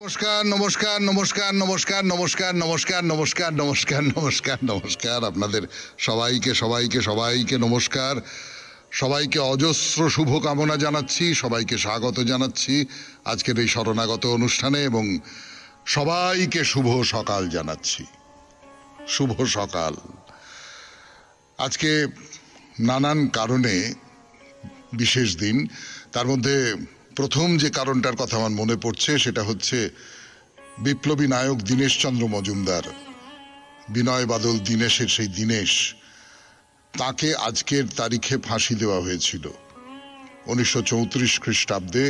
নমস্কার নমস্কার নমস্কার নমস্কার নমস্কার নমস্কার নমস্কার নমস্কার নমস্কার নমস্কার আপনাদের সবাইকে সবাইকে সবাইকে নমস্কার, সবাইকে অজস্র শুভকামনা জানাচ্ছি, সবাইকে স্বাগত জানাচ্ছি আজকের এই শরণাগত অনুষ্ঠানে এবং সবাইকে শুভ সকাল জানাচ্ছি। শুভ সকাল। আজকে নানান কারণে বিশেষ দিন, তার মধ্যে প্রথম যে কারণটার কথা আমার মনে পড়ছে সেটা হচ্ছে বিপ্লবী নায়ক দীনেশচন্দ্র মজুমদার, বিনয় বাদল দীনেশের সেই দীনেশ, তাকে আজকের তারিখে ফাঁসি দেওয়া হয়েছিল 1934 খ্রিস্টাব্দে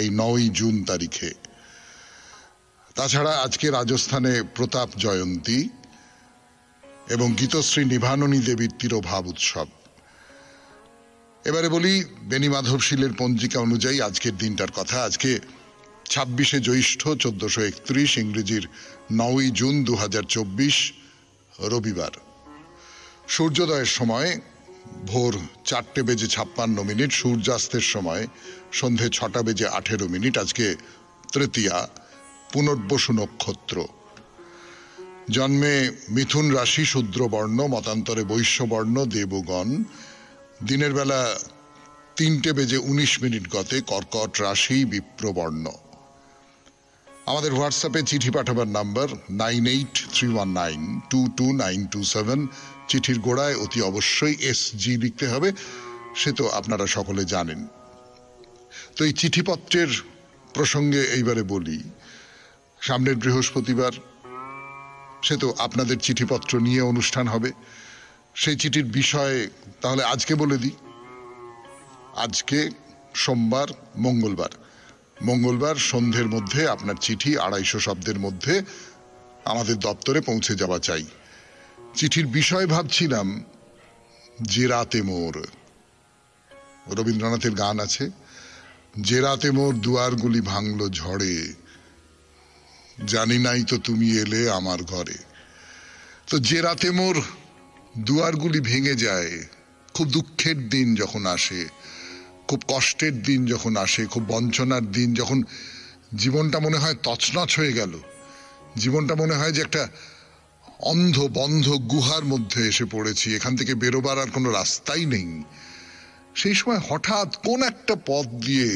এই 9ই জুন তারিখে। তাছাড়া আজকে রাজস্থানে প্রতাপ জয়ন্তী এবং গীতশ্রী নিভাননী দেবীর তিরোভাব উৎসব। এবারে বলি বেনি মাধবশীলের পঞ্জিকা অনুযায়ী আজকের দিনটার কথা। আজকে 26শে জ্যৈষ্ঠ 1431, ইংরেজির 9ই জুন 2024, রবিবার। সূর্যোদয়ের সময় ভোর 4:56, সূর্যাস্তের সময় সন্ধে 6:18। আজকে তৃতীয়া, পুনর্বসু নক্ষত্র। জন্মে মিথুন রাশি শূদ্রবর্ণ, মতান্তরে বৈশ্যবর্ণ দেবগণ। দিনের বেলা 3:19 গতে কর্কট রাশি বিপ্রবর্ণ। আমাদের হোয়াটসঅ্যাপে চিঠি পাঠাবার নাম্বার 9831922927। চিঠির গোড়ায় অতি অবশ্যই SG লিখতে হবে, সে তো আপনারা সকলে জানেন। তো এই চিঠিপত্রের প্রসঙ্গে এইবারে বলি, সামনের বৃহস্পতিবার, সে তো আপনাদের চিঠিপত্র নিয়ে অনুষ্ঠান হবে। সেই চিঠির বিষয়ে তাহলে আজকে বলে দিই। আজকে সোমবার, মঙ্গলবার সন্ধ্যের মধ্যে আপনার চিঠি 250 শব্দের মধ্যে আমাদের দপ্তরে পৌঁছে যাওয়া চাই। চিঠির বিষয় ভাবছিলাম যে রাতে মোর, রবীন্দ্রনাথের গান আছে, যে রাতে মোর দুয়ারগুলি ভাঙলো ঝড়ে, জানি নাই তো তুমি এলে আমার ঘরে। তো যে রাতে মোর দুয়ারগুলি ভেঙে যায়, খুব দুঃখের দিন যখন আসে, খুব কষ্টের দিন যখন আসে, খুব বঞ্চনার দিন, যখন জীবনটা মনে হয় তছনছ হয়ে গেল, জীবনটা মনে হয় যে একটা অন্ধ বন্ধ গুহার মধ্যে এসে পড়েছি, এখান থেকে বেরোবার আর কোনো রাস্তাই নেই, সেই সময় হঠাৎ কোন একটা পথ দিয়ে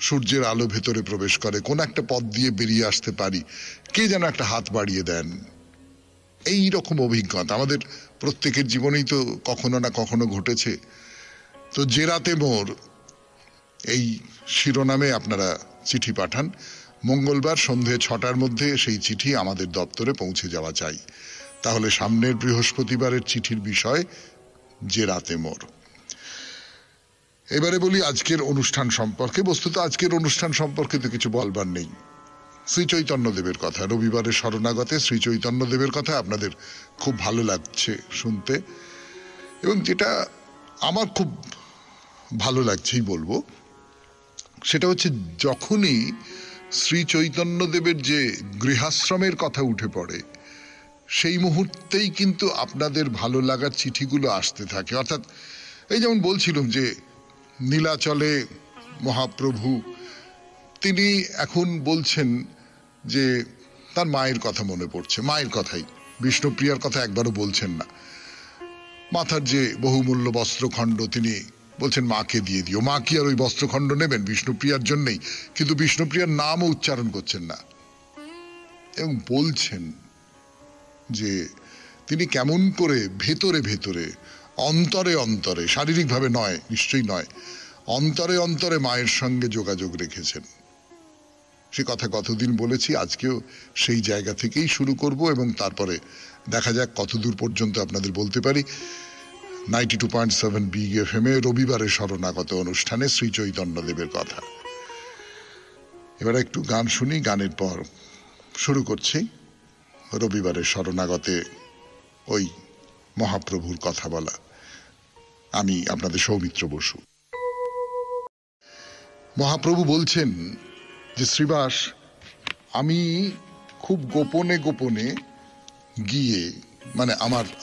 সূর্যের আলো ভেতরে প্রবেশ করে, কোন একটা পথ দিয়ে বেরিয়ে আসতে পারি, কে যেন একটা হাত বাড়িয়ে দেন। এই রকম অভিজ্ঞতা আমাদের প্রত্যেকের জীবনেই তো কখনো না কখনো ঘটেছে। তো যে রাতে মোর, এই শিরোনামে আপনারা চিঠি পাঠান। মঙ্গলবার সন্ধে 6টার মধ্যে সেই চিঠি আমাদের দপ্তরে পৌঁছে যাওয়া চাই। তাহলে সামনের বৃহস্পতিবারের চিঠির বিষয় যে রাতে মোর। এবারে বলি আজকের অনুষ্ঠান সম্পর্কে। বস্তুত আজকের অনুষ্ঠান সম্পর্কে তো কিছু বলবার নেই। শ্রী চৈতন্যদেবের কথা, রবিবারের শরণাগতে শ্রী চৈতন্যদেবের কথা আপনাদের খুব ভালো লাগছে শুনতে, এবং যেটা আমার খুব ভালো লাগছেই বলবো, সেটা হচ্ছে যখনই শ্রী চৈতন্যদেবের যে গৃহাশ্রমের কথা উঠে পড়ে, সেই মুহূর্তেই কিন্তু আপনাদের ভালো লাগার চিঠিগুলো আসতে থাকে। অর্থাৎ এই যেমন বলছিলাম যে নীলাচলে মহাপ্রভু, তিনি এখন বলছেন যে তার মায়ের কথা মনে পড়ছে, মায়ের কথাই, বিষ্ণুপ্রিয়ার কথা একবারও বলছেন না। মাথার যে বহুমূল্য বস্ত্রখণ্ড তিনি বলছেন মাকে দিয়ে দিও। মা কি আর ওই বস্ত্রখণ্ড নেবেন বিষ্ণুপ্রিয়ার জন্যই? কিন্তু বিষ্ণুপ্রিয়ার নামও উচ্চারণ করছেন না এবং বলছেন যে তিনি কেমন করে ভেতরে ভেতরে, অন্তরে অন্তরে, শারীরিকভাবে নয়, নিশ্চয়ই নয়, অন্তরে অন্তরে মায়ের সঙ্গে যোগাযোগ রেখেছেন। সে কথা কতদিন বলেছি, আজকেও সেই জায়গা থেকেই শুরু করব এবং তারপরে দেখা যাক কতদূর পর্যন্ত আপনাদের বলতে পারি। 92.7 বিগ FM এ রবিবারের শরণাগত অনুষ্ঠানে শ্রী চৈতন্যদেবের কথা। এবার একটু গান শুনি, গানের পর শুরু করছি রবিবারের শরণাগতে ওই মহাপ্রভুর কথা বলা। আমি আপনাদের সৌমিত্র বসু। মহাপ্রভু বলছেন যে শ্রীবাস, আমি খুব গোপনে গোপনে গিয়ে, মানে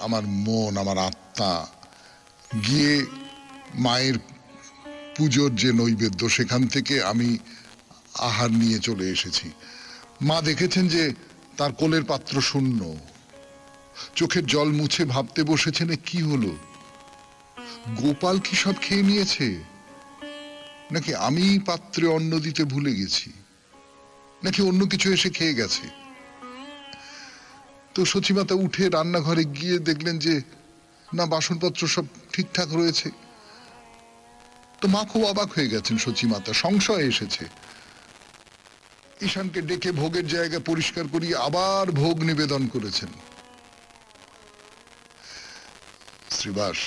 আমার মন, আমার আত্মা গিয়ে মায়ের পুজোর যে নৈবেদ্য, সেখান থেকে আমি আহার নিয়ে চলে এসেছি। মা দেখেছেন যে তার কোলের পাত্র শূন্য, চোখের জল মুছে ভাবতে বসেছেন কি হলো, গোপাল কি সব খেয়ে নিয়েছে, নাকি আমি পাত্রে অন্ন দিতে ভুলে গেছি, নাকি অন্য কিছু এসে খেয়ে গেছে। তো সচিমাতা উঠে রান্নাঘরে গিয়ে দেখলেন যে না, বাসনপত্র সব ঠিকঠাক রয়েছে। তো মা খুব অবাক হয়ে গেছেন, সচিমাতা সংশয় এসেছে। ঈশানকে ডেকে ভোগের জায়গা পরিষ্কার করিয়ে আবার ভোগ নিবেদন করেছেন। শ্রীবাস,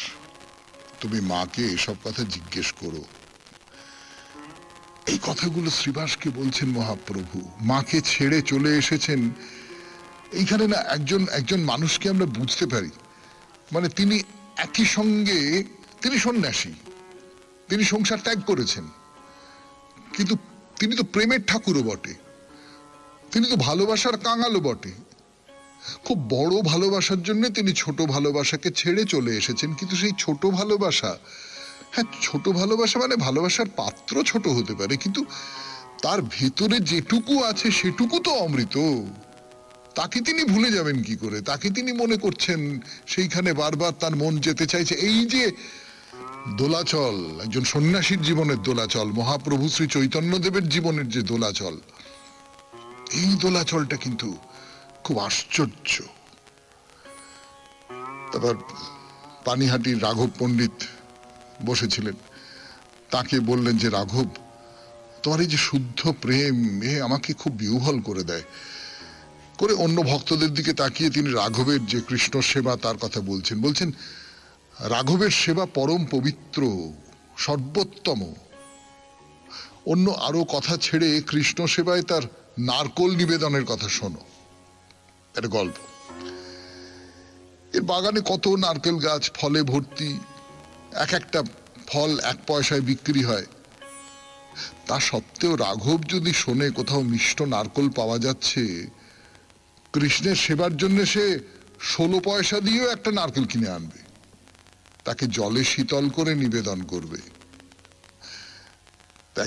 তুমি মাকে এসব কথা জিজ্ঞেস করো। এই কথাগুলো শ্রীবাসকে বলছেন মহাপ্রভু। মাকে ছেড়ে চলে এসেছেন। এইখানে না একজন একজন মানুষকে আমরা বুঝতে পারি, মানে তিনি একই সঙ্গে, তিনি সন্ন্যাসী, তিনি সংসার ত্যাগ করেছেন, কিন্তু তিনি তো প্রেমের ঠাকুরও বটে, তিনি তো ভালোবাসার কাঙালও বটে। খুব বড় ভালোবাসার জন্য তিনি ছোট ভালোবাসাকে ছেড়ে চলে এসেছেন। কিন্তু সেই ছোট ভালোবাসা, হ্যাঁ ছোট ভালোবাসা মানে ভালোবাসার পাত্র ছোট হতে পারে, কিন্তু তার ভেতরে যেটুকু আছে সেটুকু তো অমৃত। তাকে তিনি ভুলে যাবেন কি করে? তাকে তিনি মনে করছেন সেইখানে বারবার তার মন যেতে চাইছে। এই যে দোলাচল, একজন সন্ন্যাসীর জীবনের দোলাচল, মহাপ্রভু শ্রী চৈতন্যদেবের জীবনের যে দোলাচল, এই দোলাচলটা কিন্তু খুব আশ্চর্য। তারপর পানিহাটির রাঘব পণ্ডিত বসেছিলেন, তাকে বললেন যে রাঘব, তোমার এই যে শুদ্ধ প্রেম আমাকে খুব বিহ্বল করে দেয়। করে অন্য ভক্তদের দিকে তাকিয়ে তিনি রাঘবের যে কৃষ্ণ সেবা তার কথা বলছেন। বলছেন রাঘবের সেবা পরম পবিত্র, সর্বোত্তম। অন্য আরো কথা ছেড়ে কৃষ্ণ সেবায় তার নারকোল নিবেদনের কথা শোনো। একটা গল্প, এর বাগানে কত নারকেল গাছ, ফলে ভর্তি, এক একটা ফল 1 পয়সায় বিক্রি হয়। তা সত্ত্বেও রাঘব যদি শোনে কোথাও মিষ্ট নারকোল পাওয়া যাচ্ছে, কৃষ্ণের সেবার জন্য সে 16 পয়সা দিয়েও একটা নারকেল কিনে আনবে, তাকে জলে শীতল করে নিবেদন করবে।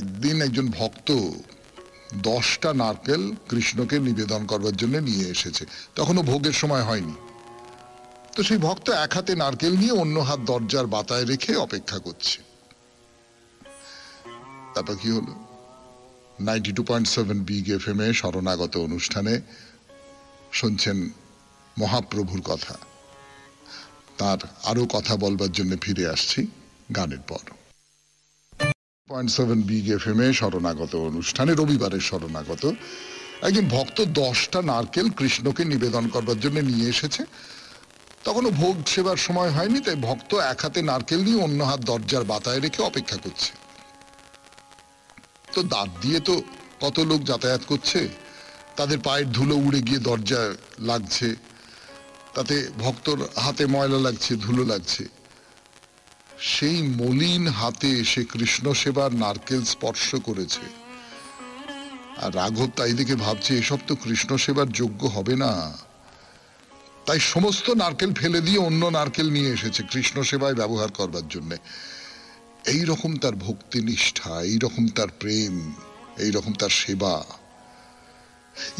একদিন একজন ভক্ত 10টা নারকেল কৃষ্ণকে নিবেদন করবার জন্য নিয়ে এসেছে, তখনও ভোগের সময় হয়নি। তো সেই ভক্ত এক হাতে নারকেল নিয়ে অন্য হাত দরজার বাতায় রেখে অপেক্ষা করছে। তারপর কি হলো? 92.7 বিগ FM এ শরণাগত অনুষ্ঠানে শুনছেন মহাপ্রভুর কথা। তার আরো কথা বলবার জন্য ফিরে আসছি গানের পর। 0.7 বিগ FM এ শরণাগত অনুষ্ঠানে, রবিবারের শরণাগত, একজন ভক্ত 10টা নারকেল কৃষ্ণকে নিবেদন করবার জন্য নিয়ে এসেছে। তখনও ভোগ সেবার সময় হয়নি, তাই ভক্ত এক হাতে নারকেল নিয়ে অন্য হাত দরজার বাতায় রেখে অপেক্ষা করছে। তো দাঁত দিয়ে তো কত লোক যাতায়াত করছে, তাদের পায়ের ধুলো উড়ে গিয়ে দরজায় লাগছে, তাতে ভক্তর হাতে ময়লা লাগছে, ধুলো লাগছে। সেই মলিন হাতে সে কৃষ্ণ সেবার নারকেল স্পর্শ করেছে। আর রাঘব তাই দেখে ভাবছে এসব তো কৃষ্ণ সেবার যোগ্য হবে না, তাই সমস্ত নারকেল ফেলে দিয়ে অন্য নারকেল নিয়ে এসেছে কৃষ্ণ সেবায় ব্যবহার করবার জন্য। এইরকম তার ভক্তি নিষ্ঠা, এইরকম তার প্রেম, এইরকম তার সেবা।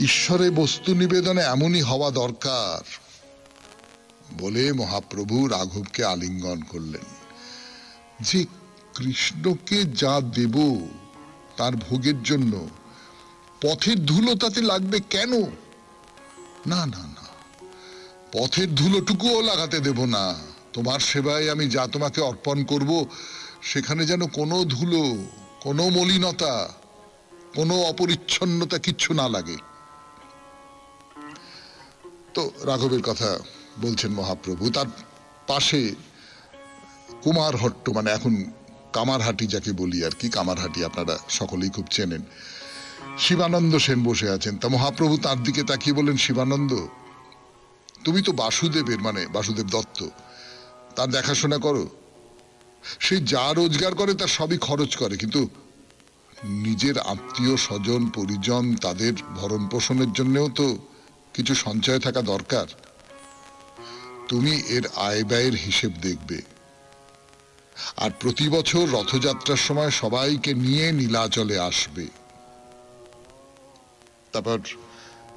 ঈশ্বরে বস্তু নিবেদনে এমনই হওয়া দরকার বলে মহাপ্রভু রাঘবকে আলিঙ্গন করলেন। যে কৃষ্ণকে যা দেব তার ভোগের জন্য পথের ধুলো তাতে লাগবে কেন? না না না, পথের ধুলোটুকুও লাগাতে দেব না। তোমার সেবায় আমি যা তোমাকে অর্পণ করব, সেখানে যেন কোনো ধুলো, কোনো মলিনতা, কোনো অপরিচ্ছন্নতা কিচ্ছু না লাগে। তো রাঘবের কথা বলছেন মহাপ্রভু। তার পাশে কুমারহট্ট, মানে এখন কামারহাটি যাকে বলি আর কি, কামারহাটি আপনারা সকলেই খুব চেনেন, শিবানন্দ সেন বসে আছেন। তা মহাপ্রভু তার দিকে তাকিয়ে বলেন, শিবানন্দ, তুমি তো বাসুদেবের, মানে বাসুদেব দত্ত, তার দেখাশোনা করো। সে যা রোজগার করে তার সবই খরচ করে, কিন্তু নিজের আত্মীয় স্বজন পরিজন তাদের ভরণ পোষণের জন্যও তো কিছু সঞ্চয় থাকা দরকার। তুমি এর আয় ব্যয়ের হিসেব দেখবে, আর প্রতি বছর রথযাত্রার সময় সবাইকে নিয়ে নীলাচলে আসবে। তারপর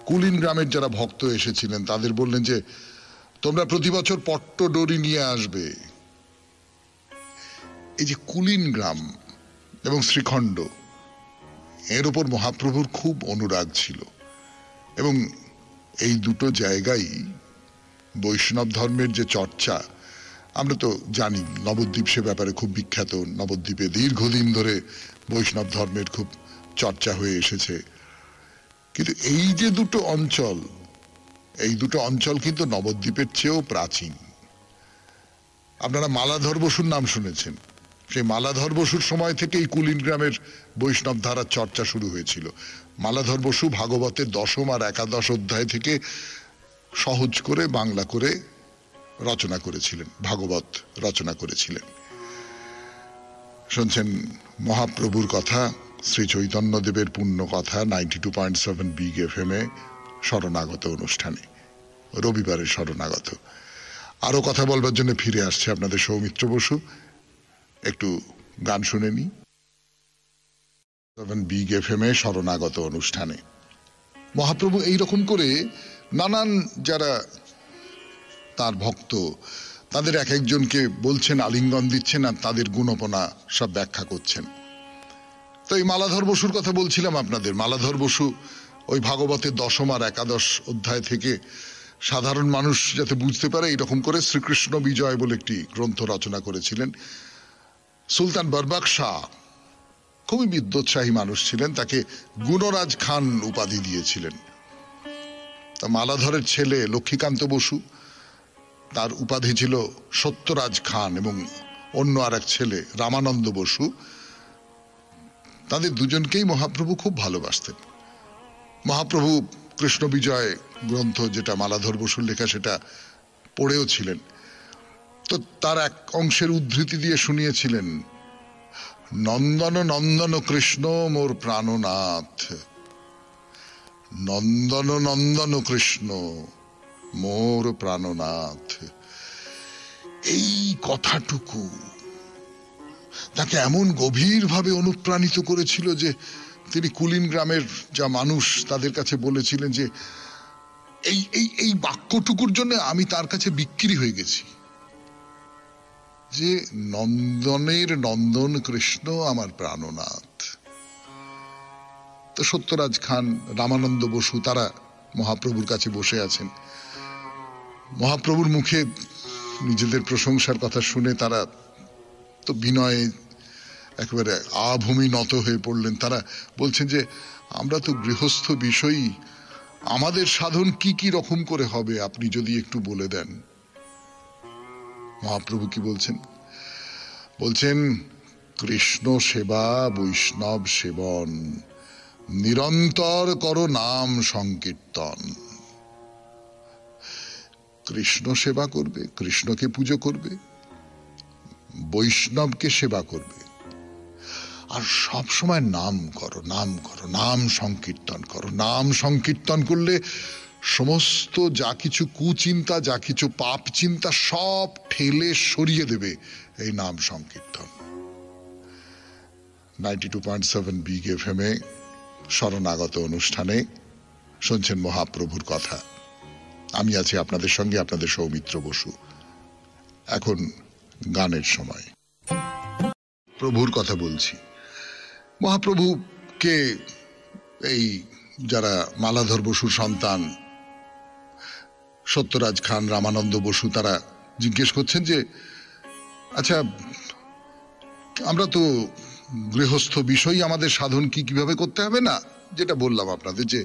কুলিন গ্রামের যারা ভক্ত এসেছিলেন তাদের বললেন যে তোমরা প্রতি বছর পট্ট ডোরি নিয়ে আসবে। এই যে কুলিন গ্রাম এবং শ্রীখণ্ড, এর উপর মহাপ্রভুর খুব অনুরাগ ছিল এবং এই দুটো জায়গায় বৈষ্ণব ধর্মের যে চর্চা, আমরা তো জানি নবদ্বীপ সে ব্যাপারে খুব বিখ্যাত। নবদ্বীপে দীর্ঘদিন ধরে বৈষ্ণব ধর্মের খুব চর্চা হয়ে এসেছে। কিন্তু এই যে দুটো অঞ্চল, এই দুটো অঞ্চল কিন্তু নবদ্বীপের চেয়েও প্রাচীন। আপনারা মালাধর বসুর নাম শুনেছেন। সেই মালাধর বসুর সময় থেকে এই কুলিন গ্রামের বৈষ্ণব ধারার চর্চা শুরু হয়েছিল। মালাধর বসু ভাগবতের 10ম আর 11 অধ্যায় থেকে সহজ করে বাংলা করে রচনা করেছিলেন, ভাগবত রচনা করেছিলেন। শুনছেন মহাপ্রভুর কথা, শ্রী চৈতন্যদেবের পুণ্য কথা 92.7 বিগ FM এ শরণাগত অনুষ্ঠানে, রবিবারের শরণাগত। আরো কথা বলবার জন্য ফিরে আসছে আপনাদের সৌমিত্র বসু। একটু গান শুনে নি। 7 বিগ FM এ শরণাগত অনুষ্ঠানে মহাপ্রভু এইরকম করে নানান যারা তার ভক্ত তাদের এক একজনকে বলছেন, আলিঙ্গন দিচ্ছেন আর তাদের গুণপনা সব ব্যাখ্যা করছেন। তো এই মালাধর বসুর কথা বলছিলাম আপনাদের। মালাধর বসু ওই ভাগবতের 10ম আর 11 অধ্যায় থেকে সাধারণ মানুষ যাতে বুঝতে পারে এইরকম করে শ্রীকৃষ্ণ বিজয় বলে একটি গ্রন্থ রচনা করেছিলেন। সুলতান বরবাক শাহ খুবই বিদ্যোৎসাহী মানুষ ছিলেন, তাকে গুণরাজ খান উপাধি দিয়েছিলেন। তা মালাধরের ছেলে লক্ষ্মীকান্ত বসু, তার উপাধি ছিল সত্যরাজ খান, এবং অন্য আর এক ছেলে রামানন্দ বসু। তাদের দুজনকেই মহাপ্রভু খুব ভালোবাসতেন। মহাপ্রভু কৃষ্ণ বিজয় গ্রন্থ, যেটা মালাধর বসুর লেখা, সেটা পড়েও ছিলেন। তো তার এক অংশের উদ্ধৃতি দিয়ে শুনিয়েছিলেন, নন্দন নন্দন কৃষ্ণ মোর প্রাণনাথ, নন্দন নন্দন কৃষ্ণ মোর প্রাণনাথ। এই কথাটুকু তাকে এমন গভীরভাবে অনুপ্রাণিত করেছিল যে তিনি কুলিন গ্রামের যা মানুষ তাদের কাছে বলেছিলেন যে এই বাক্যটুকুর জন্য আমি তার কাছে বিক্রি হয়ে গেছি, যে নন্দনের নন্দন কৃষ্ণ আমার প্রাণনাথ। তো সত্যরাজ খান, রামানন্দ বসু তারা মহাপ্রভুর কাছে বসে আছেন। মহাপ্রভুর মুখে নিজেদের প্রশংসার কথা শুনে তারা তো বিনয়ে একেবারে আভূমি নত হয়ে পড়লেন। তারা বলছেন যে আমরা তো গৃহস্থ বিষয়ী, আমাদের সাধন কি কি রকম করে হবে আপনি যদি একটু বলে দেন। মহাপ্রভু কি বলছেন? বলছেন, কৃষ্ণ সেবা বৈষ্ণব সেবন, নিরন্তর করো নাম সংকীর্তন। কৃষ্ণ সেবা করবে, কৃষ্ণকে পুজো করবে, বৈষ্ণবকে সেবা করবে, আর সব সময় নাম করো, নাম করো, নাম সংকীর্তন করো। নাম সংকীর্তন করলে সমস্ত যা কিছু কুচিন্তা, যা কিছু পাপ চিন্তা সব ঠেলে সরিয়ে দেবে এই নাম সংকীর্তন। 92.7 বিগ FM এ শরণাগত অনুষ্ঠানে শুনছেন মহাপ্রভুর কথা। আমি আছি আপনাদের সঙ্গে, আপনাদের সৌমিত্র বসু। এখন গানের সময়। প্রভুর কথা বলছি। মহাপ্রভুকে এই যারা মালাধর বসুর সন্তান সত্যরাজ খান, রামানন্দ বসু, তারা জিজ্ঞেস করছেন যে আচ্ছা, আমরা তো গৃহস্থ বিষয়, আমাদের সাধন কি কিভাবে করতে হবে, না যেটা বললাম আপনাদের যে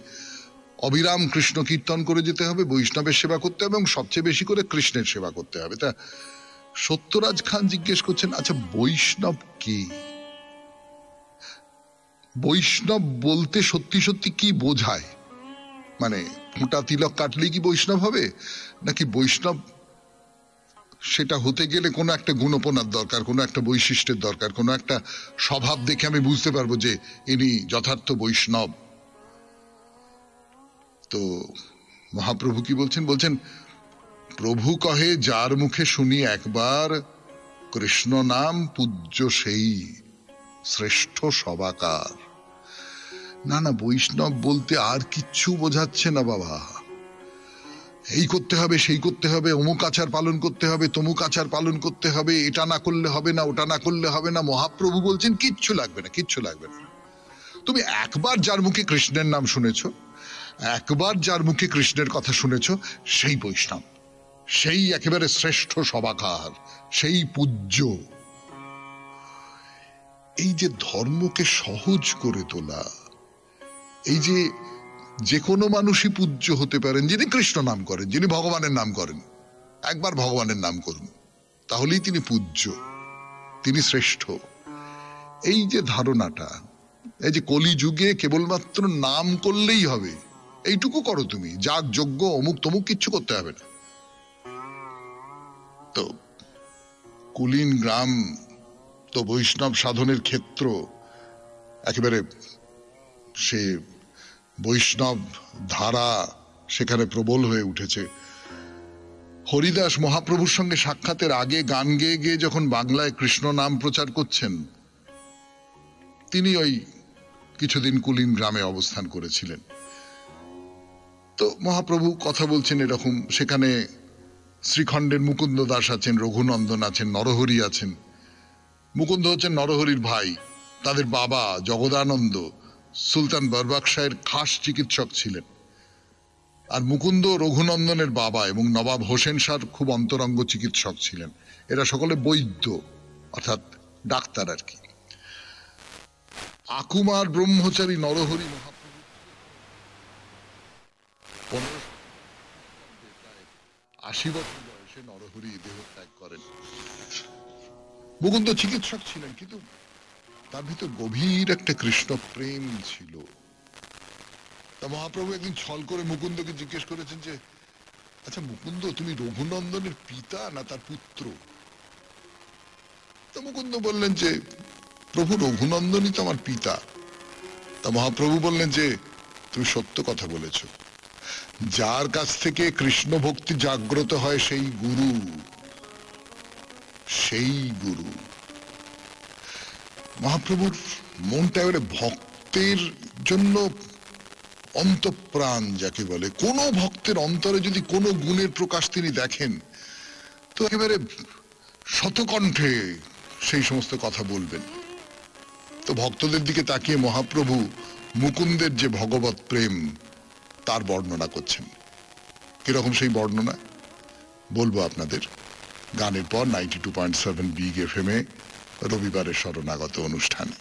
অবিরাম কৃষ্ণ কীর্তন করে যেতে হবে, বৈষ্ণবের সেবা করতে হবে এবং সবচেয়ে বেশি করে কৃষ্ণের সেবা করতে হবে। তা সত্যরাজ খান জিজ্ঞেস করছেন, আচ্ছা বৈষ্ণব কি? বৈষ্ণব বলতে সত্যি সত্যি কি বোঝায়? মানে ফোঁটা তিলক কাটলেই কি বৈষ্ণব হবে, নাকি বৈষ্ণব সেটা হতে গেলে কোনো একটা গুণপনার দরকার, কোনো একটা বৈশিষ্ট্যের দরকার, কোনো একটা স্বভাব দেখে আমি বুঝতে পারবো যে ইনি যথার্থ বৈষ্ণব? তো মহাপ্রভু কি বলছেন? বলছেন, প্রভু কহে যার মুখে শুনি একবার, কৃষ্ণ নাম পূজ্য সেই শ্রেষ্ঠ সবাকার। না না, বৈষ্ণব বলতে আর কিচ্ছু বোঝাচ্ছে না বাবা। এই করতে হবে, সেই করতে হবে, অমুক আচার পালন করতে হবে, তমুক আচার পালন করতে হবে, এটা না করলে হবে না, ওটা না করলে হবে না। মহাপ্রভু বলছেন কিচ্ছু লাগবে না, কিচ্ছু লাগবে না। তুমি একবার যার মুখে কৃষ্ণের নাম শুনেছো, একবার যার মুখে কৃষ্ণের কথা শুনেছো, সেই বৈষ্ণব, সেই একেবারে শ্রেষ্ঠ সভাকার, সেই পূজ্য। এই যে ধর্মকে সহজ করে তোলা, এই যে কোনো মানুষই পূজ্য হতে পারেন যিনি কৃষ্ণ নাম করেন, যিনি ভগবানের নাম করেন। একবার ভগবানের নাম করুন, তাহলেই তিনি পূজ্য, তিনি শ্রেষ্ঠ। এই যে ধারণাটা, এই যে কলিযুগে কেবলমাত্র নাম করলেই হবে, এইটুকু করো তুমি, যাগ যজ্ঞ অমুক তমুক কিচ্ছু করতে হবে না। তো কুলীন গ্রাম তো বৈষ্ণব সাধনের ক্ষেত্র, একেবারে সে বৈষ্ণব ধারা সেখানে প্রবল হয়ে উঠেছে। হরিদাস মহাপ্রভুর সঙ্গে সাক্ষাতের আগে গান গেয়ে গিয়ে যখন বাংলায় কৃষ্ণ নাম প্রচার করছেন, তিনি ওই কিছুদিন কুলীন গ্রামে অবস্থান করেছিলেন। তো মহাপ্রভু কথা বলছেন এরকম, সেখানে শ্রীখণ্ডের মুকুন্দ দাস আছেন, রঘুনন্দন আছেন, নরহরি আছেন। মুকুন্দ হচ্ছেন নরহরির ভাই, তাদের বাবা জগদানন্দ সুলতান বরবাকশাহের খাস চিকিৎসক ছিলেন। আর মুকুন্দ রঘুনন্দনের বাবা এবং নবাব হোসেন শাহর খুব অন্তরঙ্গ চিকিৎসক ছিলেন। এরা সকলে বৈদ্য, অর্থাৎ ডাক্তার আর কি। আকুমার ব্রহ্মচারী নরহরি মহাপ্রভু 80 বছর বয়সে নরহরি দেহত্যাগ করেন। মুকুন্দ চিকিৎসক ছিলেন, কিন্তু তার ভিতর গভীর একটা কৃষ্ণ প্রেম ছিল। তা মহাপ্রভু একদিন ছল করে মুকুন্দকে জিজ্ঞেস করেছেন যে, আচ্ছা মুকুন্দ, তুমি রঘুনন্দনের পিতা না তার পুত্র? তা মুকুন্দ বললেন যে, প্রভু রঘুনন্দনই তো আমার পিতা। তা মহাপ্রভু বললেন যে, তুমি সত্য কথা বলেছ। যার কাছ থেকে কৃষ্ণ ভক্তি জাগ্রত হয় সেই গুরু, সেই গুরু। মহাপ্রভুর মনটা এবারে ভক্তের জন্য অন্তঃপ্রাণ যাকে বলে। কোন ভক্তের অন্তরে যদি কোনো গুণের প্রকাশ তিনি দেখেন, তো একেবারে শতকণ্ঠে সেই সমস্ত কথা বলবেন। তো ভক্তদের দিকে তাকিয়ে মহাপ্রভু মুকুন্দের যে ভগবত প্রেম তার বর্ণনা করছেন। কিরকম সেই বর্ণনা বলবো আপনাদের গানের পর 92.7 বিগ FM এ রবিবারের শরণাগত অনুষ্ঠানে।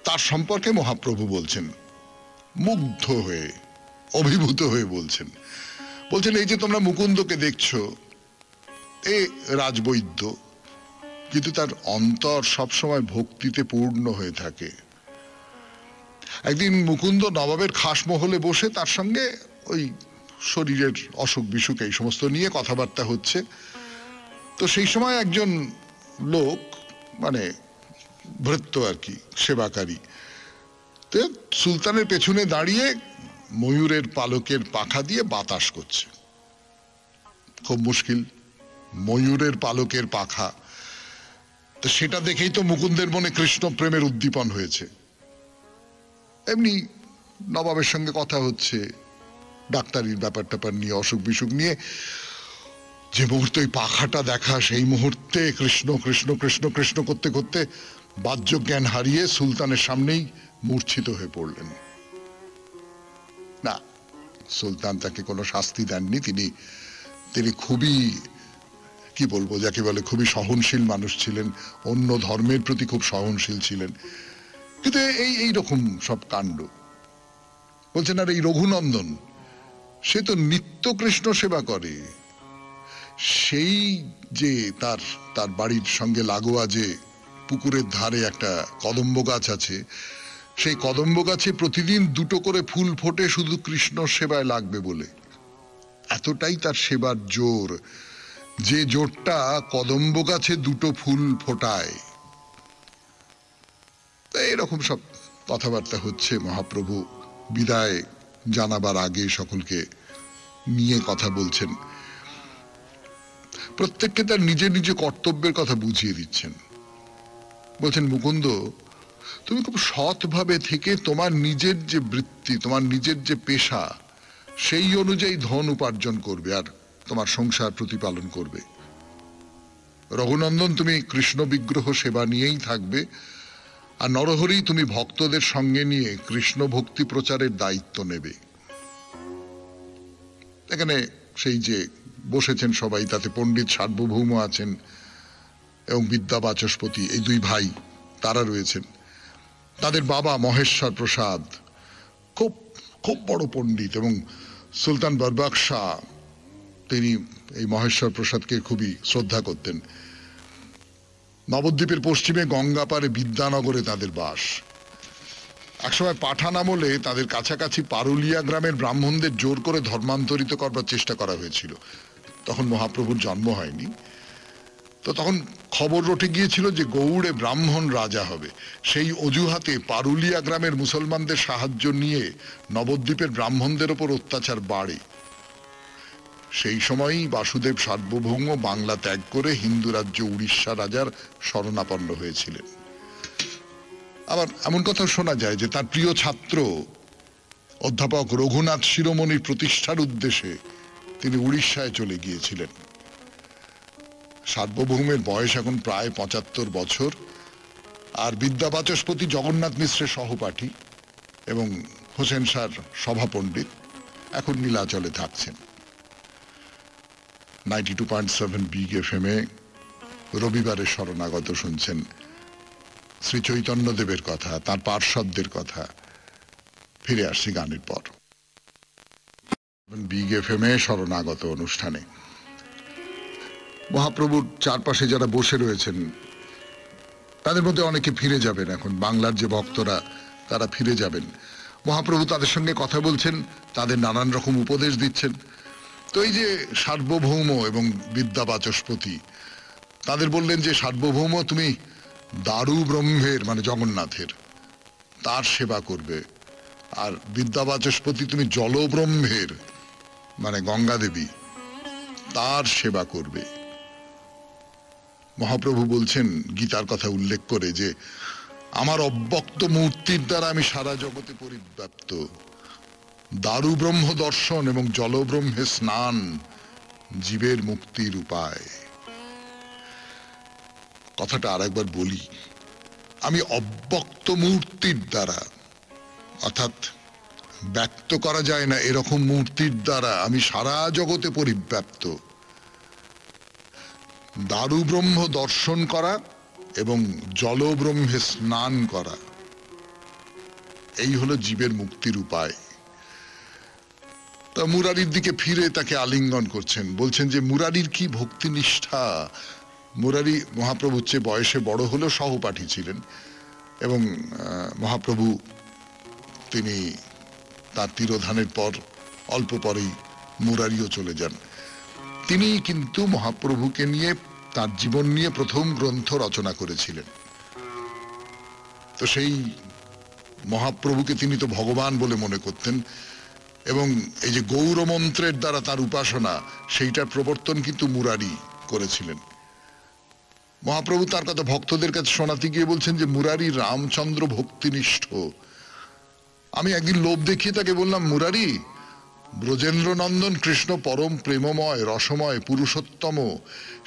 তার সম্পর্কে মহাপ্রভু বলছেন, মুগ্ধ হয়ে, অভিভূত হয়ে বলছেন, এই যে তোমরা মুকুন্দকে দেখছো, এ রাজবৈদ্য, কিন্তু তার অন্তর সবসময় ভক্তিতে পূর্ণ হয়ে থাকে। একদিন মুকুন্দ নবাবের খাস মহলে বসে তার সঙ্গে ওই শরীরের অসুখ বিসুখ এই সমস্ত নিয়ে কথাবার্তা হচ্ছে। তো সেই সময় একজন লোক, মানে ভৃত্য আর কি, সেবাকারী, তো সুলতানের পেছনে দাঁড়িয়ে ময়ূরের পালকের পাখা দিয়ে বাতাস করছে। খুব মুশকিল, ময়ূরের পালকের পাখা। তো সেটা দেখেই তো মুকুন্দের মনে কৃষ্ণ প্রেমের উদ্দীপন হয়েছে। এমনি নবাবের সঙ্গে কথা হচ্ছে ডাক্তারির ব্যাপার ট্যাপার নিয়ে, অসুখ বিসুখ নিয়ে। যে মুহূর্তে ওই পাখাটা দেখা, সেই মুহূর্তে কৃষ্ণ কৃষ্ণ কৃষ্ণ কৃষ্ণ করতে করতে বাহ্য জ্ঞান হারিয়ে সুলতানের সামনেই মূর্ছিত হয়ে পড়লেন। না, সুলতান তাকে কোনো শাস্তি দেননি। তিনি খুবই, কি বলবো, যাকে বলে খুবই সহনশীল মানুষ ছিলেন, অন্য ধর্মের প্রতি খুব সহনশীল ছিলেন। কিন্তু এই রকম সব কাণ্ড বলছেন। আর এই রঘুনন্দন, সে তো নিত্য কৃষ্ণ সেবা করে। সেই যে তার বাড়ির সঙ্গে লাগোয়া যে পুকুরের ধারে একটা কদম্ব গাছ আছে, সেই কদম্ব গাছে প্রতিদিন 2টো করে ফুল ফোটে শুধু কৃষ্ণ সেবায় লাগবে বলে। এতটাই তার সেবার জোর, যে জোরটা কদম্ব গাছে 2টো ফুল ফোটায়। এরকম সব কথাবার্তা হচ্ছে। মহাপ্রভু বিদায় জানাবার আগে সকলকে নিয়ে কথা বলছেন, প্রত্যেককে তার নিজের নিজের কর্তব্যের কথা বুঝিয়ে দিচ্ছেন। বলছেন, মুকুন্দ, তুমি খুব সৎভাবে থেকে তোমার নিজের যে বৃত্তি, তোমার নিজের যে পেশা, সেই অনুযায়ী ধন উপার্জন করবে আর তোমার সংসার প্রতিপালন করবে। রঘুনন্দন, তুমি কৃষ্ণ বিগ্রহ সেবা নিয়েই থাকবে, আর নরহরি তুমি ভক্তদের সঙ্গে নিয়ে কৃষ্ণ ভক্তি প্রচারের দায়িত্ব নেবে। এখানে সেই যে বসেছেন সবাই, তাতে পণ্ডিত সার্বভৌম আছেন এবং বিদ্যা বাচস্পতি, এই দুই ভাই তারা রয়েছেন। তাদের বাবা মহেশ্বর প্রসাদ খুব খুব বড় পণ্ডিত, এবং সুলতান বরবাক শাহ তিনি এই মহেশ্বর প্রসাদকে খুবই শ্রদ্ধা করতেন। নবদ্বীপের পশ্চিমে গঙ্গাপাড়ে বিদ্যানগরে তাদের বাস। একসময় পাঠান আমলে তাদের কাছাকাছি পারুলিয়া গ্রামের ব্রাহ্মণদের জোর করে ধর্মান্তরিত করবার চেষ্টা করা হয়েছিল। তখন মহাপ্রভুর জন্ম হয়নি। তো তখন খবর রটে গিয়েছিল যে গৌড়ে ব্রাহ্মণ রাজা হবে। সেই অজুহাতে পারুলিয়া গ্রামের মুসলমানদের সাহায্য নিয়ে নবদ্বীপের ব্রাহ্মণদের ওপর অত্যাচার বাড়ে। সেই সময়ই বাসুদেব সার্বভৌম বাংলা ত্যাগ করে হিন্দু রাজ্য উড়িষ্যা রাজার শরণাপন্ন হয়েছিলেন। আবার এমন কথা শোনা যায় যে তার প্রিয় ছাত্র অধ্যাপক রঘুনাথ শিরোমণির প্রতিষ্ঠার উদ্দেশ্যে তিনি উড়িষ্যায় চলে গিয়েছিলেন। সার্বভৌমের বয়স এখন প্রায় ৭৫ বছর, আর বিদ্যা বাচস্পতি জগন্নাথ মিশ্রের সহপাঠী এবং হোসেন শাহর সভাপণ্ডিত এখন নীলাচলে থাকছেন। 92.7 বিগ এফএম এ রবিবারের শরণাগত শুনছেন শ্রী চৈতন্য দেবের কথা, তার পার্শ্বদের কথা। ফিরে আসছি গানের পর। বিগ এফএম এ শরণাগত অনুষ্ঠানে মহাপ্রভুর চারপাশে যারা বসে রয়েছেন তাদের মধ্যে অনেকে ফিরে যাবেন। এখন বাংলার যে ভক্তরা তারা ফিরে যাবেন। মহাপ্রভু তাদের সঙ্গে কথা বলছেন, তাদের নানান রকম উপদেশ দিচ্ছেন। তো এই যে সার্বভৌম এবং বিদ্যা বাচস্পতি, তাদের বললেন যে সার্বভৌম তুমি দারু ব্রহ্মের মানে জগন্নাথের তার সেবা করবে, আর বিদ্যা বাচস্পতি তুমি জলব্রহ্মের মানে গঙ্গা দেবী তার সেবা করবে। মহাপ্রভু বলছেন গীতার কথা উল্লেখ করে যে আমার অব্যক্ত মূর্তির দ্বারা আমি সারা জগতে পরিব্যাপ্ত। দারু ব্রহ্ম দর্শন এবং জলব্রহ্মে স্নান জীবের মুক্তির উপায়। কথাটা আরেকবার বলি, আমি অব্যক্ত মূর্তির দ্বারা, অর্থাৎ ব্যক্ত করা যায় না এরকম মূর্তির দ্বারা আমি সারা জগতে পরিব্যাপ্ত। দারু ব্রহ্ম দর্শন করা এবং জলব্রহ্মে স্নান করা, এই হলো জীবের মুক্তির উপায়। তা মুরারির দিকে ফিরে তাকে আলিঙ্গন করছেন, বলছেন যে মুরারির কি ভক্তি নিষ্ঠা। মুরারি মহাপ্রভুর চেয়ে বয়সে বড় হলেও সহপাঠী ছিলেন, এবং মহাপ্রভু তিনি তার তিরোধানের পর অল্প পরেই মুরারিও চলে যান। তিনি কিন্তু মহাপ্রভুকে নিয়ে, তার জীবন নিয়ে প্রথম গ্রন্থ রচনা করেছিলেন। তো সেই মহাপ্রভুকে তিনি তো ভগবান বলে মনে করতেন, এবং এই যে গৌরমন্ত্রের দ্বারা তার উপাসনা, সেইটার প্রবর্তন কিন্তু মুরারি করেছিলেন। মহাপ্রভু তার কথা ভক্তদের কাছে শোনাতে গিয়ে বলছেন যে মুরারি রামচন্দ্র ভক্তিনিষ্ঠ। আমি একদিন লোভ দেখিয়ে তাকে বললাম, মুরারি, ব্রজেন্দ্র নন্দন কৃষ্ণ পরম প্রেমময় রসময় পুরুষোত্তম,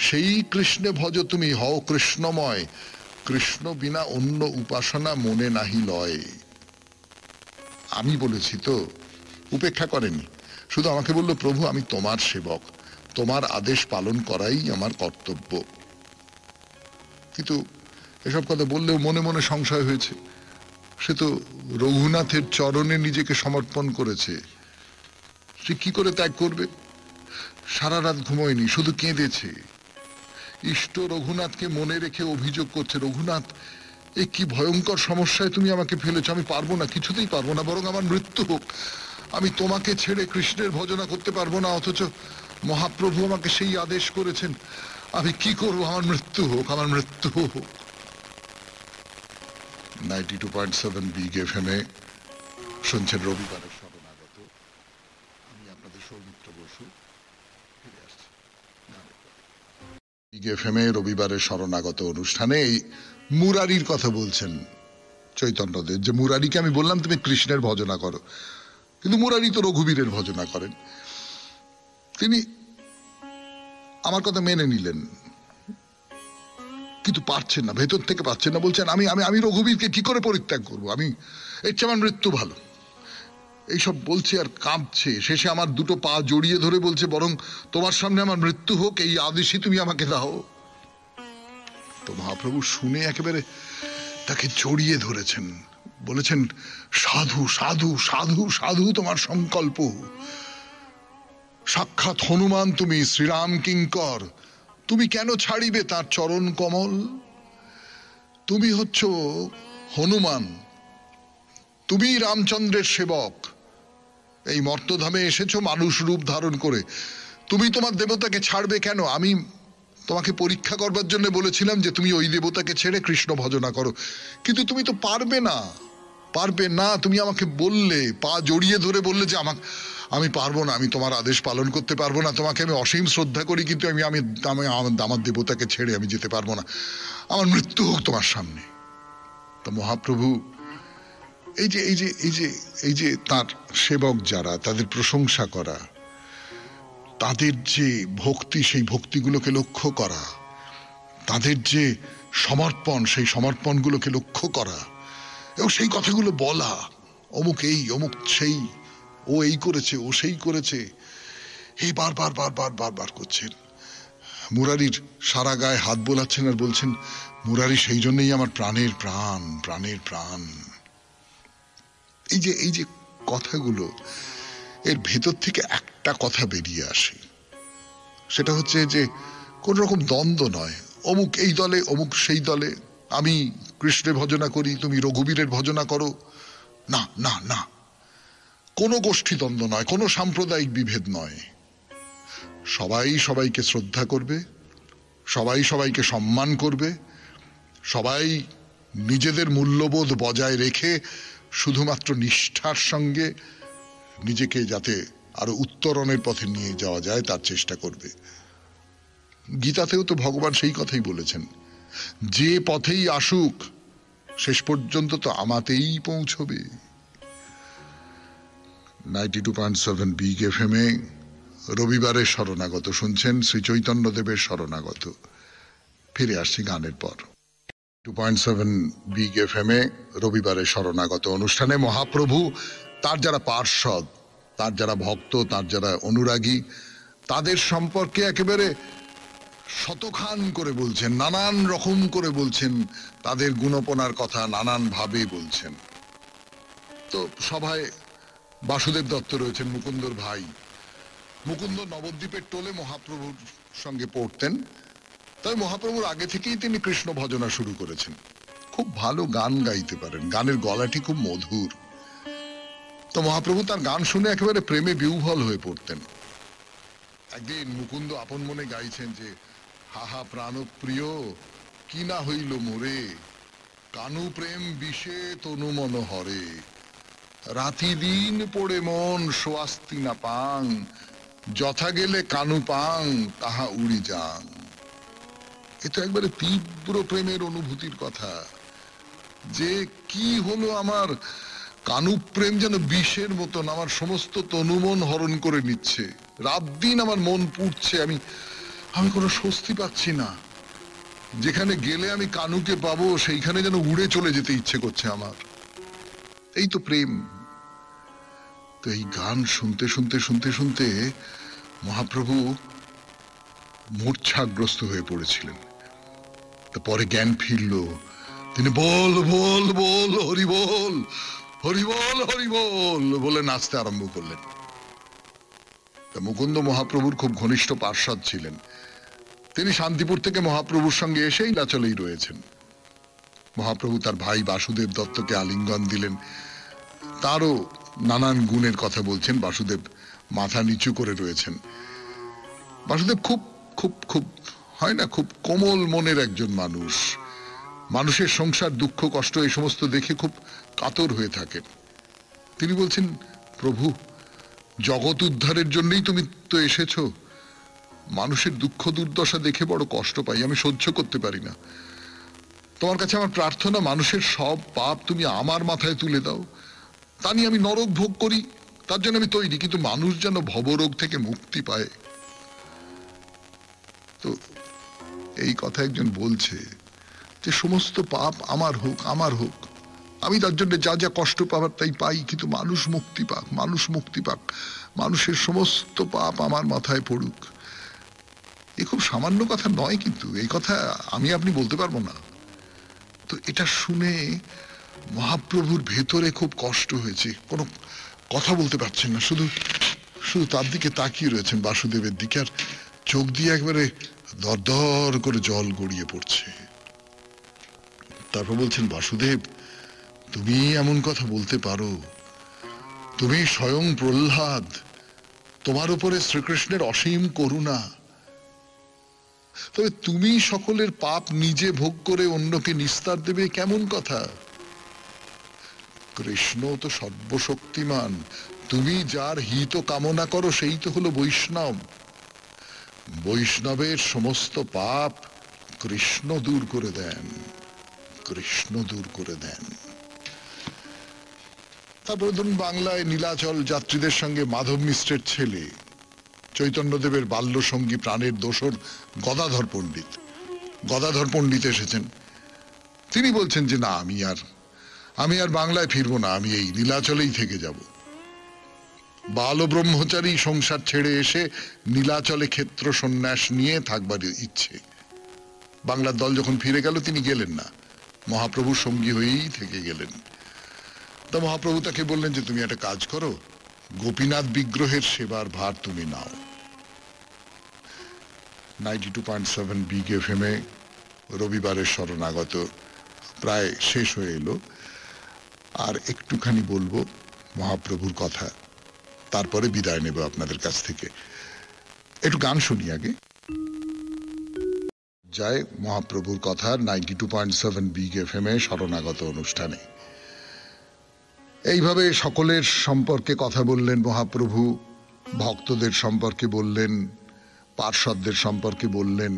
সেই কৃষ্ণে ভজ তুমি হও কৃষ্ণময়, কৃষ্ণ বিনা অন্য উপাসনা মনে নাহি লয়। আমি বলেছি তো, উপেক্ষা করেনি, শুধু আমাকে বলল, প্রভু আমি তোমার সেবক, তোমার আদেশ পালন করাই আমার কর্তব্য। কিন্তু এসব কথা বললেও মনে মনে সংশয় হয়েছে। সে তো রঘুনাথের চরণে নিজেকে সমর্পণ করেছে, সে কি করে ত্যাগ করবে? সারা রাত ঘুমোয়নি, শুধু কেঁদেছে। ইষ্ট রঘুনাথকে মনে রেখে অভিযোগ করছে, রঘুনাথ এ কি ভয়ঙ্কর সমস্যায় তুমি আমাকে ফেলেছ, আমি পারবো না, কিছুতেই পারবো না, বরং আমার মৃত্যু হোক। আমি তোমাকে ছেড়ে কৃষ্ণের ভজনা করতে পারবো না, অথচ মহাপ্রভু আমাকে সেই আদেশ করেছেন। আমি কি করবো, আমার মৃত্যু হোক, আমার মৃত্যু হোক। 92.7 বিগ এফএম এ শুনছেন রবিবারের শরণাগত। আমি আপনাদের সৌমিত্র বসু, ফিরে আসছি বিগ এফএম এ রবিবারের শরণাগত অনুষ্ঠানে। এই মুরারির কথা বলছেন চৈতন্যদেব, যে মুরারিকে আমি বললাম তুমি কৃষ্ণের ভজনা করো, কিন্তু মুরারি তো রঘুবীরের ভজনা করেন। তিনি আমার কথা মেনে নিলেন, কিন্তু পারছেন না, ভেতর থেকে পারছেন না। বলছেন আমি আমি আমি রঘুবীরকে কি করে পরিত্যাগ করবো, আমি এর চেয়ে আমার মৃত্যু ভালো। এইসব বলছে আর কাঁদছে। শেষে আমার দুটো পা জড়িয়ে ধরে বলছে, বরং তোমার সামনে আমার মৃত্যু হোক, এই আদেশই তুমি আমাকে দাও। তো মহাপ্রভু শুনে একেবারে তাকে জড়িয়ে ধরেছেন, বলেছেন, সাধু সাধু সাধু সাধু তোমার সংকল্প, সাক্ষাৎ হনুমান তুমি, শ্রীরাম কিঙ্কর, তুমি কেন ছাড়িবে তার চরণ কমল? তুমি হচ্ছ হনুমান, তুমি রামচন্দ্রের সেবক, এই মর্তধামে এসেছো মানুষ রূপ ধারণ করে, তুমি তোমার দেবতাকে ছাড়বে কেন? আমি তোমাকে পরীক্ষা করবার জন্য বলেছিলাম যে তুমি ওই দেবতাকে ছেড়ে কৃষ্ণ ভজনা করো, কিন্তু তুমি তো পারবে না, পারবে না। তুমি আমাকে বললে, পা জড়িয়ে ধরে বললে যে আমি পারবো না, আমি তোমার আদেশ পালন করতে পারবো না, তোমাকে আমি অসীম শ্রদ্ধা করি, কিন্তু আমি আমি আমার দেবতাকে ছেড়ে আমি যেতে পারবো না, আমার মৃত্যু হোক তোমার সামনে। তো মহাপ্রভু এই যে এই যে এই যে এই যে তার সেবক যারা, তাদের প্রশংসা করা, তাদের যে ভক্তি, সেই ভক্তিগুলোকে লক্ষ্য করা, তাদের যে সমর্পণ, সেই সমর্পণগুলোকে লক্ষ্য করা, এবং সেই কথাগুলো বলা, অমুক এই অমুক সেই, ও এই করেছে, ও সেই করেছে, এই বারবার বারবার বারবার করছেন। মুরারির সারা গায়ে হাত বোলাচ্ছেন আর বলছেন, মুরারি সেই জন্যই আমার প্রাণের প্রাণ, প্রাণের প্রাণ। এই যে কথাগুলো, এর ভেতর থেকে একটা কথা বেরিয়ে আসে, সেটা হচ্ছে যে কোন রকম দ্বন্দ্ব নয়, অমুক এই দলে অমুক সেই দলে, আমি কৃষ্ণের ভজনা করি, তুমি রঘুবীরের ভজনা করো, না না না, কোনো গোষ্ঠী দ্বন্দ্ব নয়, কোনো সাম্প্রদায়িক বিভেদ নয়। সবাই সবাইকে শ্রদ্ধা করবে, সবাই সবাইকে সম্মান করবে, সবাই নিজেদের মূল্যবোধ বজায় রেখে শুধুমাত্র নিষ্ঠার সঙ্গে নিজেকে যাতে আরো উত্তরণের পথে নিয়ে যাওয়া যায় তার চেষ্টা করবে। গীতাতেও তো ভগবান সেই কথাই বলেছেন, যে পথেই আসুক শেষ পর্যন্ত তো আমাতেই পৌঁছবে। 92.7 বিগ এফএম এ রবিবারের শরণাগত শুনছেন, শ্রী চৈতন্যদেবের শরণাগত। ফিরে আসছি গানের পর। 2.7 বিগ এফএম এ রবিবারের শরণাগত অনুষ্ঠানে মহাপ্রভু তার যারা পার্ষদ, তার যারা ভক্ত, তার যারা অনুরাগী, তাদের সম্পর্কে একেবারে শতখান করে বলছেন, নানান রকম করে বলছেন, তাদের গুণপনার কথা নানান ভাবে বলছেন। তো সভায় বাসুদেব দত্ত রয়েছেন, মুকুন্দর ভাই। মুকুন্দ নবদ্বীপের টোলে মহাপ্রভুর সঙ্গে পড়তেন, তবে মহাপ্রভুর আগে থেকেই তিনি কৃষ্ণ ভজনা শুরু করেছেন। খুব ভালো গান গাইতে পারেন, গানের গলাটি খুব মধুর। তো মহাপ্রভু তার গান শুনে একেবারে প্রেমে বিহ্বল হয়ে পড়তেন। একদিন মুকুন্দ আপন মনে গাইছেন যে, হাহা প্রাণপ্রিয় কি না হইল মোরে, কানু প্রেম বিষে তনু মন হরে, রাতি দিন পড়ে মন সোয়াস্তি না পাং, যথা গেলে কানু পাং তাহা উড়ি যাং। এ তো একবারে তীব্র প্রেমের অনুভূতির কথা, যে কি হলো আমার কানু প্রেম যেন বিষের মতন আমার সমস্ত তনুমন হরণ করে নিচ্ছে, রাত দিন আমার মন পুড়ছে, আমি কোনো স্বস্তি পাচ্ছি না, যেখানে গেলে আমি কানুকে পাবো সেইখানে যেন উড়ে চলে যেতে ইচ্ছে করছে আমার। এই তো প্রেম। তো এই গান শুনতে শুনতে শুনতে শুনতে মহাপ্রভু মূর্ছাগ্রস্ত হয়ে পড়েছিলেন। পরে জ্ঞান ফিরল, তিনি বল বল বল হরি বল, হরি বল হরি বল বলে নাচতে আরম্ভ করলেন। মুকুন্দ মহাপ্রভুর খুব ঘনিষ্ঠ পার্ষদ ছিলেন। তিনি শান্তিপুর থেকে মহাপ্রভুর সঙ্গে এসেই লাচলেই রয়েছেন। মহাপ্রভু তার ভাই বাসুদেব দত্তকে আলিঙ্গন দিলেন, তারও নানান গুণের কথা বলছেন। বাসুদেব মাথা নিচু করে রয়েছেন। বাসুদেব খুব খুব খুব হয় না, খুব কোমল মনের একজন মানুষ। মানুষের সংসার, দুঃখ, কষ্ট এই সমস্ত দেখে খুব কাতর হয়ে থাকেন। তিনি বলছেন, প্রভু জগৎ উদ্ধারের জন্যই তুমি তো এসেছো, মানুষের দুঃখ দুর্দশা দেখে বড় কষ্ট পাই, আমি সহ্য করতে পারি না। তোমার কাছে আমার প্রার্থনা, মানুষের সব পাপ তুমি আমার মাথায় তুলে দাও, তা নিয়ে আমি নরক ভোগ করি, তার জন্য আমি তৈরি, কিন্তু মানুষ যেন ভবরোগ থেকে মুক্তি পায়। তো এই কথা একজন বলছে যে সমস্ত পাপ আমার হোক, আমার হোক, আমি তার জন্য যা যা কষ্ট পাবার তাই পাই, কিন্তু মানুষ মুক্তি পাক, মানুষ মুক্তি পাক, মানুষের সমস্ত পাপ আমার মাথায় পড়ুক। এ খুব সামান্য কথা নয়, কিন্তু এই কথা আমি আপনি বলতে পারবো না। তো এটা শুনে মহাপ্রভুর ভেতরে খুব কষ্ট হয়েছে, কোনো কথা বলতে পারছেন না, শুধু শুধু তার দিকে তাকিয়ে রয়েছেন, বাসুদেবের দিকে, আর চোখ দিয়ে একবারে দরদর করে জল গড়িয়ে পড়ছে। তারপর বলছেন, বাসুদেব তুমি এমন কথা বলতে পারো? তুমি স্বয়ং প্রহ্লাদ, তোমার উপরে শ্রীকৃষ্ণের অসীম করুণা, তবে তুমি সকলের পাপ নিজে ভোগ করে অন্যকে নিস্তার দেবে, কেমন কথা? কৃষ্ণ তো সর্বশক্তিমান, তুমি যার হিত কামনা করো সেই তো হলো বৈষ্ণব। বৈষ্ণবের সমস্ত পাপ কৃষ্ণ দূর করে দেন, কৃষ্ণ দূর করে দেন। তারপরে ধরুন বাংলায় নীলাচল যাত্রীদের সঙ্গে মাধব মিশ্রের ছেলে চৈতন্যদেবের বাল্য সঙ্গী প্রাণের দোসর গদাধর পণ্ডিত, গদাধর পণ্ডিত এসেছেন। তিনি বলছেন যে না, আমি আর বাংলায় ফিরবো না, আমি এই নীলাচলেই থেকে যাব। বাল ব্রহ্মচারী সংসার ছেড়ে এসে নীলাচলে ক্ষেত্র সন্ন্যাস নিয়ে থাকবার ইচ্ছে। বাংলার দল যখন ফিরে গেল তিনি গেলেন না, মহাপ্রভুর সঙ্গী হয়েই থেকে গেলেন। তা মহাপ্রভু তাকে বললেন যে তুমি একটা কাজ করো, গোপীনাথ বিগ্রহের সেবার ভার তুমি নাও। 92.7 বিগ FM এ রবিবারের শরণাগত প্রায় শেষ হয়ে এলো, আর একটুখানি বলবো মহাপ্রভুর কথা, তারপরে বিদায় নেব আপনাদের কাছ থেকে। একটু গান শুনি আগে। যায় মহাপ্রভুর কথা 92.7 বিগ FM এ শরণাগত অনুষ্ঠানে। এইভাবে সকলের সম্পর্কে কথা বললেন মহাপ্রভু, ভক্তদের সম্পর্কে বললেন, পার্ষদদের সম্পর্কে বললেন,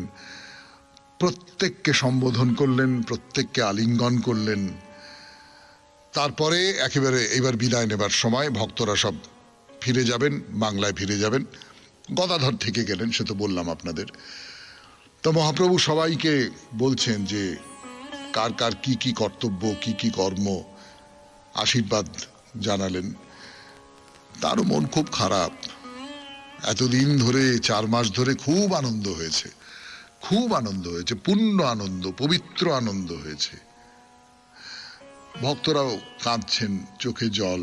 প্রত্যেককে সম্বোধন করলেন, প্রত্যেককে আলিঙ্গন করলেন। তারপরে একেবারে এইবার বিদায় নেবার সময় ভক্তরা সব ফিরে যাবেন, বাংলায় ফিরে যাবেন। গদাধর থেকে গেলেন, সে তো বললাম আপনাদের। তো মহাপ্রভু সবাইকে বলছেন যে কার কার কি কি কর্তব্য, কি কি কর্ম, আশীর্বাদ জানালেন। তারও মন খুব খারাপ, এতদিন ধরে 4 মাস ধরে খুব আনন্দ হয়েছে, খুব আনন্দ হয়েছে, পূর্ণ আনন্দ, পবিত্র আনন্দ হয়েছে। ভক্তরাও কাঁদছেন, চোখে জল।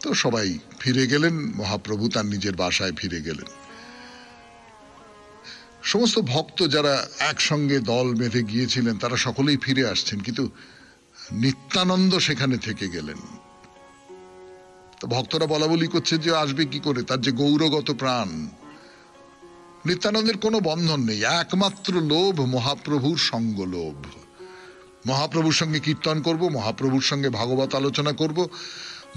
তো সবাই ফিরে গেলেন, মহাপ্রভু তার নিজের বাসায় ফিরে গেলেন। সমস্ত ভক্ত যারা একসঙ্গে দল বেঁধে গিয়েছিলেন তারা সকলেই ফিরে আসছেন, কিন্তু নিত্যানন্দ সেখানে থেকে গেলেন। তো ভক্তরা বলা বলি করছে যে আসবে কি করে, তার যে গৌরগত প্রাণ। নিত্যানন্দের কোনো বন্ধন নেই, একমাত্র লোভ মহাপ্রভুর সঙ্গ লোভ। মহাপ্রভুর সঙ্গে কীর্তন করব, মহাপ্রভুর সঙ্গে ভাগবত আলোচনা করব,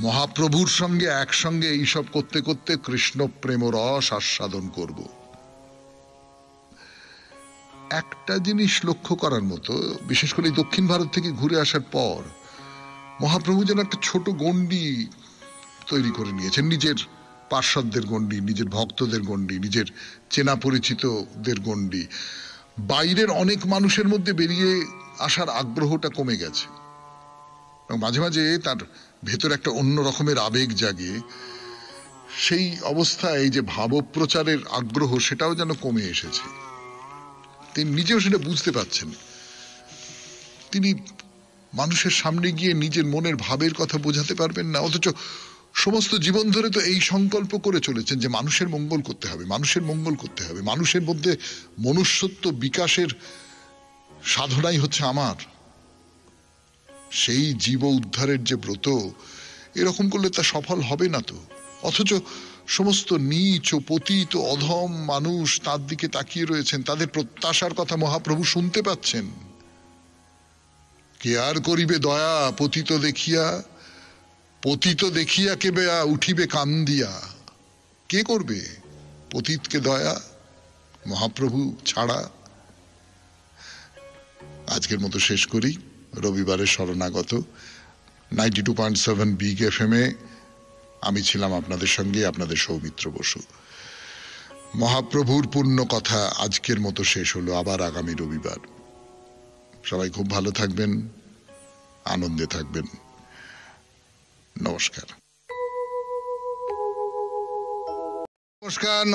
মহাপ্রভুর সঙ্গে একসঙ্গে এইসব করতে করতে কৃষ্ণ প্রেম রস আস্বাদন করব। একটা জিনিস লক্ষ্য করার মতো, বিশেষ করে দক্ষিণ ভারত থেকে ঘুরে আসার পর মহাপ্রভু যেন একটা ছোট গণ্ডি তৈরি করে নিয়েছেন, নিজের পার্ষদদের গণ্ডি, নিজের ভক্তদের গণ্ডি, নিজের চেনা পরিচিতদের গণ্ডি। বাইরের অনেক মানুষের মধ্যে বেরিয়ে আসার আগ্রহটা কমে গেছে, মাঝে মাঝে তার ভেতর একটা অন্য রকমের আবেগ জাগে। সেই অবস্থায় যে ভাবপ্রচারের আগ্রহ সেটাও যেন কমে এসেছে। তিনি নিজেও সেটা বুঝতে পারছেন। তিনি মানুষের সামনে গিয়ে নিজের মনের ভাবের কথা বোঝাতে পারবেন না, অথচ সমস্ত জীবন ধরে তো এই সংকল্প করে চলেছেন যে মানুষের মঙ্গল করতে হবে, মানুষের মঙ্গল করতে হবে, মানুষের মধ্যে মনুষ্যত্ব বিকাশের সাধনাই হচ্ছে আমার। সেই জীব উদ্ধারের যে ব্রত, এরকম করলে তা সফল হবে না তো। অথচ সমস্ত নীচ ও পতিত অধম মানুষ তার দিকে তাকিয়ে রয়েছেন, তাদের প্রত্যাশার কথা মহাপ্রভু শুনতে পাচ্ছেন। কে আর করিবে দয়া পতিত দেখিয়া, পতিত দেখিয়া কেবে উঠিবে কান্দিয়া। কে করবে পতিতকে দয়া? মহাপ্রভু ছাড়া। আজকের মতো শেষ করি। রবিবারের শরণাগত 92.7 বিগ FM এ আমি ছিলাম আপনাদের সঙ্গে, আপনাদের সৌমিত্র বসু। মহাপ্রভুর পুণ্য কথা আজকের মতো শেষ হলো, আবার আগামী রবিবার। সবাই খুব ভালো থাকবেন, আনন্দে থাকবেন। নমস্কার। নমস্কার।